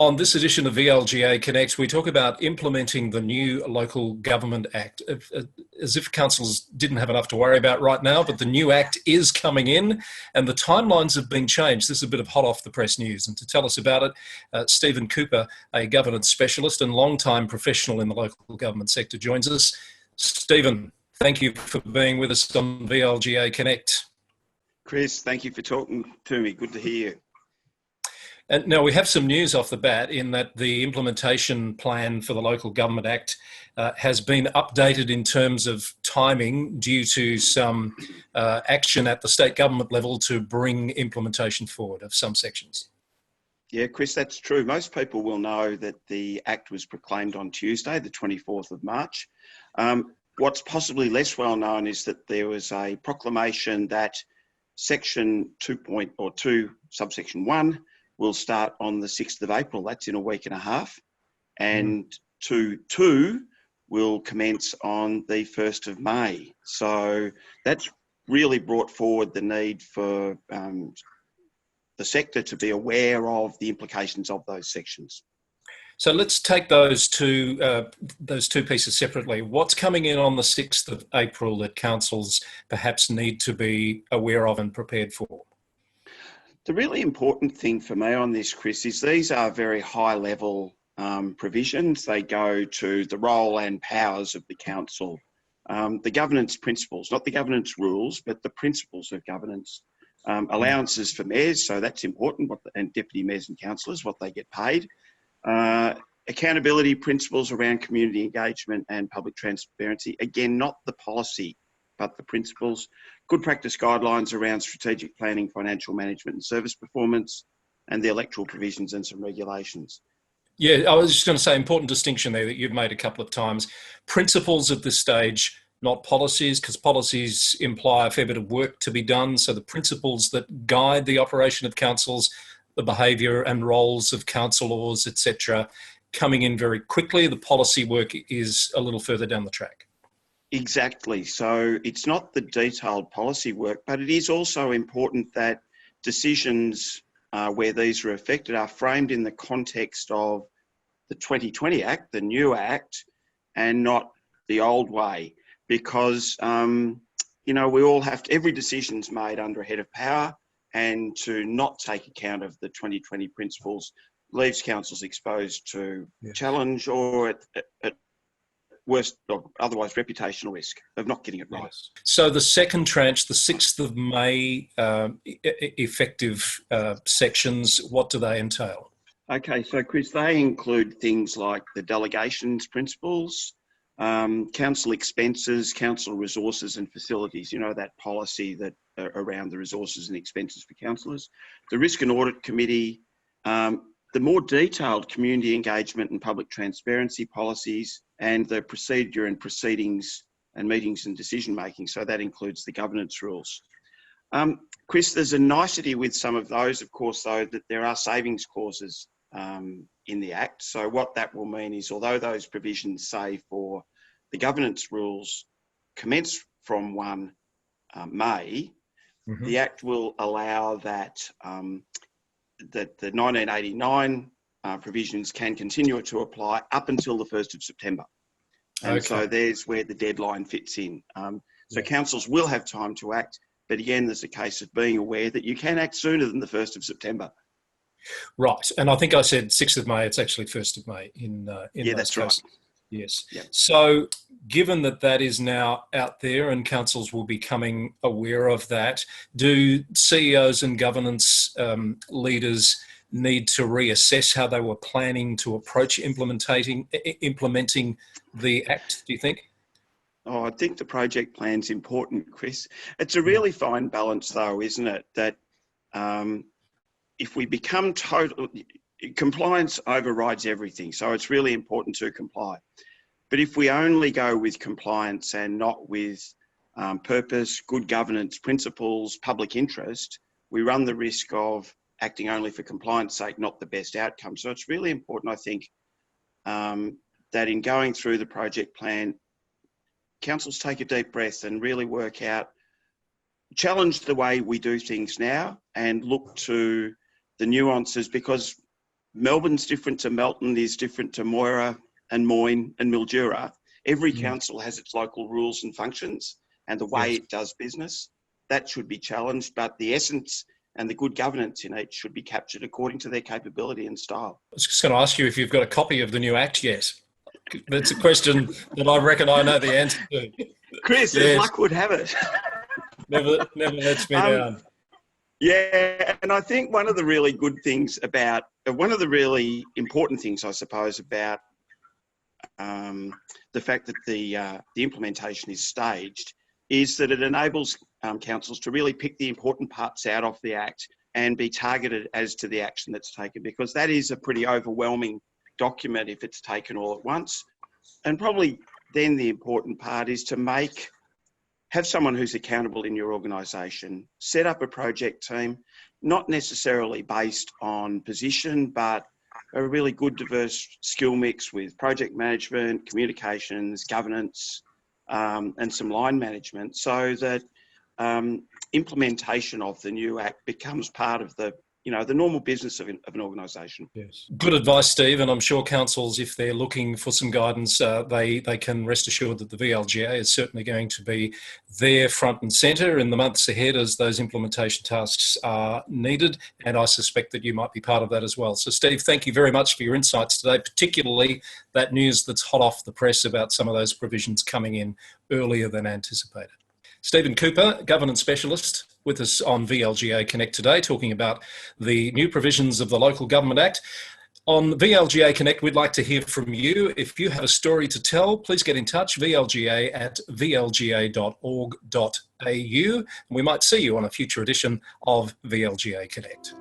On this edition of VLGA Connect, we talk about implementing the new Local Government Act. As if councils didn't have enough to worry about right now, but the new act is coming in and the timelines have been changed. This is a bit of hot off the press news. And to tell us about it, Stephen Cooper, a governance specialist and long-time professional in the local government sector, joins us. Stephen, thank you for being with us on VLGA Connect. Chris, thank you for talking to me. Good to hear you. And now we have some news off the bat in that the implementation plan for the Local Government Act has been updated in terms of timing due to some action at the state government level to bring implementation forward of some sections. Yeah, Chris, that's true. Most people will know that the Act was proclaimed on Tuesday, the 24th of March. What's possibly less well known is that there was a proclamation that Section 2.2, subsection 1, will start on the 6th of April. That's in a week and a half. And 2.2 will commence on the 1st of May. So that's really brought forward the need for the sector to be aware of the implications of those sections. So let's take those two pieces separately. What's coming in on the 6th of April that councils perhaps need to be aware of and prepared for? The really important thing for me on this, Chris, is these are very high level provisions. They go to the role and powers of the council. The governance principles, not the governance rules, but the principles of governance. Allowances for mayors, so that's important, and deputy mayors and councillors, what they get paid. Accountability principles around community engagement and public transparency. Again, not the policy, but the principles. Good practice guidelines around strategic planning, financial management and service performance, and the electoral provisions and some regulations. Yeah, I was just going to say, important distinction there that you've made a couple of times. Principles at this stage, not policies, because policies imply a fair bit of work to be done. So the principles that guide the operation of councils, the behaviour and roles of councillors, etc., coming in very quickly. The policy work is a little further down the track. Exactly. So it's not the detailed policy work, but it is also important that decisions where these are affected are framed in the context of the 2020 Act, the new Act, and not the old way. Because, we all have to, every decision's made under a head of power, and to not take account of the 2020 principles leaves councils exposed to challenge or at worst, or otherwise reputational risk of not getting it right. Yes. So the second tranche, the 6th of May effective sections, what do they entail? Okay, so Chris, they include things like the delegations principles, council expenses, council resources and facilities, that policy that around the resources and expenses for councillors, the risk and audit committee, the more detailed community engagement and public transparency policies, and the procedure and proceedings and meetings and decision making. So that includes the governance rules. Chris, there's a nicety with some of those, of course, though, that there are savings clauses in the Act. So what that will mean is, although those provisions say for the governance rules commence from 1 May, the Act will allow that that the 1989 provisions can continue to apply up until the 1st of September. And so there's where the deadline fits in. So councils will have time to act, but again, there's a case of being aware that you can act sooner than the 1st of September. Right, and I think I said 6th of May, it's actually 1st of May in yeah, that's cases. Right. Yes. Yep. So given that that is now out there and councils will be becoming aware of that, do CEOs and governance leaders need to reassess how they were planning to approach implementing the Act, do you think? Oh, I think the project plan's important, Chris. It's a really fine balance though, isn't it? That if we become compliance overrides everything. So it's really important to comply. But if we only go with compliance and not with purpose, good governance principles, public interest, we run the risk of acting only for compliance sake, not the best outcome. So it's really important, I think, that in going through the project plan, councils take a deep breath and really work out, challenge the way we do things now and look to the nuances, because Melbourne's different to Melton, is different to Moira and Moyne and Mildura. Every council has its local rules and functions and the way it does business. That should be challenged, but the essence and the good governance in each should be captured according to their capability and style. I was just going to ask you if you've got a copy of the new Act yet. That's a question that I reckon I know the answer to. Chris, as luck would have it. Never lets me down. Yeah, and I think one of the really good things about, one of the really important things, I suppose, about the fact that the implementation is staged is that it enables councils to really pick the important parts out of the Act and be targeted as to the action that's taken, because that is a pretty overwhelming document if it's taken all at once. And probably then the important part is to have someone who's accountable in your organisation, set up a project team, not necessarily based on position, but a really good diverse skill mix with project management, communications, governance, and some line management, so that implementation of the new Act becomes part of the normal business of an organisation. Yes. Good advice, Steve, and I'm sure councils, if they're looking for some guidance, they can rest assured that the VLGA is certainly going to be there front and centre in the months ahead as those implementation tasks are needed, and I suspect that you might be part of that as well. So, Steve, thank you very much for your insights today, particularly that news that's hot off the press about some of those provisions coming in earlier than anticipated. Stephen Cooper, Governance Specialist, with us on VLGA Connect today, talking about the new provisions of the Local Government Act. On VLGA Connect, we'd like to hear from you. If you have a story to tell, please get in touch, vlga@vlga.org.au, and we might see you on a future edition of VLGA Connect.